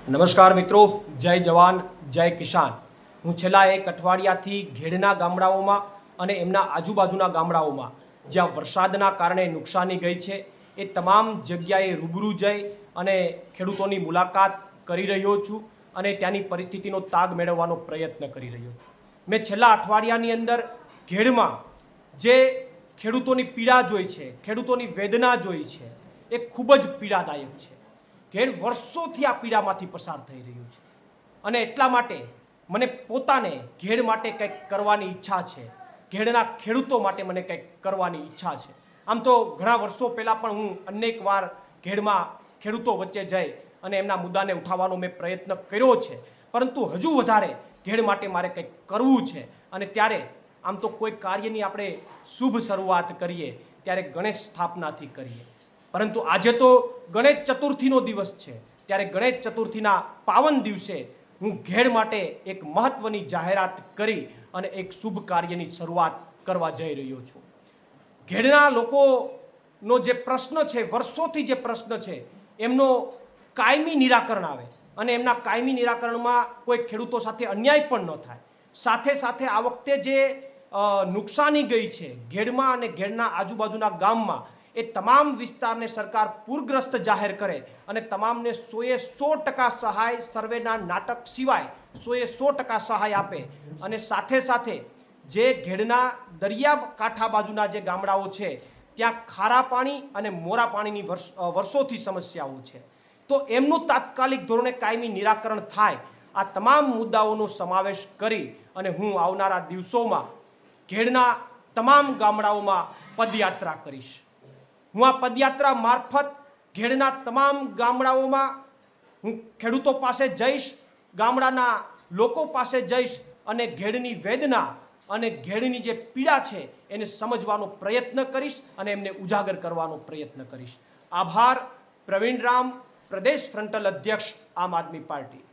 નમસ્કાર મિત્રો, જય જવાન જય કિસાન। હું છેલ્લા એક અઠવાડિયાથી ઘેડના ગામડાઓમાં અને એમના આજુબાજુના ગામડાઓમાં જ્યાં વરસાદના કારણે નુકસાની ગઈ છે એ તમામ જગ્યાએ રૂબરૂ જઈ અને ખેડૂતોની મુલાકાત કરી રહ્યો છું અને ત્યાંની પરિસ્થિતિનો તાગ મેળવવાનો પ્રયત્ન કરી રહ્યો છું। મેં છેલ્લા અઠવાડિયાની અંદર ઘેડમાં જે ખેડૂતોની પીડા જોઈ છે, ખેડૂતોની વેદના જોઈ છે, એ ખૂબ જ પીડાદાયક છે। ઘેડ વર્ષોથી આ પીડામાંથી પસાર થઈ રહ્યું છે અને એટલા માટે મને પોતાને ઘેડ માટે કંઈક કરવાની ઈચ્છા છે, ઘેડના ખેડૂતો માટે મને કંઈક કરવાની ઈચ્છા છે। આમ તો ઘણા વર્ષો પહેલાં પણ હું અનેક વાર ઘેડમાં ખેડૂતો વચ્ચે જઈ અને એમના મુદ્દાને ઉઠાવવાનો મેં પ્રયત્ન કર્યો છે, પરંતુ હજુ વધારે ઘેડ માટે મારે કંઈક કરવું છે અને ત્યારે આમ તો કોઈ કાર્યની આપણે શુભ શરૂઆત કરીએ ત્યારે ગણેશ સ્થાપનાથી કરીએ, પરંતુ આજે તો ગણેશ ચતુર્થીનો દિવસ છે। ત્યારે ગણેશ ચતુર્થીના પાવન દિવસે હું ઘેડ માટે એક મહત્વની જાહેરાત કરી અને એક શુભ કાર્યની શરૂઆત કરવા જઈ રહ્યો છું। ઘેડના લોકોનો જે પ્રશ્ન છે, વર્ષોથી જે પ્રશ્ન છે, એમનો કાયમી નિરાકરણ આવે અને એમના કાયમી નિરાકરણમાં કોઈ ખેડૂતો સાથે અન્યાય પણ ન થાય। સાથે સાથે આ વખતે જે નુકસાની ગઈ છે ઘેડમાં અને ઘેડના આજુબાજુના ગામમાં, એ તમામ વિસ્તારને સરકાર પૂરગ્રસ્ત જાહેર કરે અને તમામને 100% સહાય, સર્વેના નાટક સિવાય 100% સહાય આપે અને સાથે સાથે જે ઘેડના દરિયા કાંઠા બાજુના જે ગામડાઓ છે ત્યાં ખારા પાણી અને મોરા પાણીની વર્ષોથી સમસ્યાઓ છે, તો એમનું તાત્કાલિક ધોરણે કાયમી નિરાકરણ થાય। આ તમામ મુદ્દાઓનો સમાવેશ કરી અને હું આવનારા દિવસોમાં ઘેડના તમામ ગામડાઓમાં પદયાત્રા કરીશ। હું આ પદયાત્રા મારફત ઘેડના તમામ ગામડાઓમાં હું ખેડૂતો પાસે જઈશ, ગામડાના લોકો પાસે જઈશ અને ઘેડની વેદના અને ઘેડની જે પીડા છે એને સમજવાનો પ્રયત્ન કરીશ અને એમને ઉજાગર કરવાનો પ્રયત્ન કરીશ। આભાર। પ્રવીણ રામ, પ્રદેશ ફ્રન્ટલ અધ્યક્ષ, આમ આદમી પાર્ટી।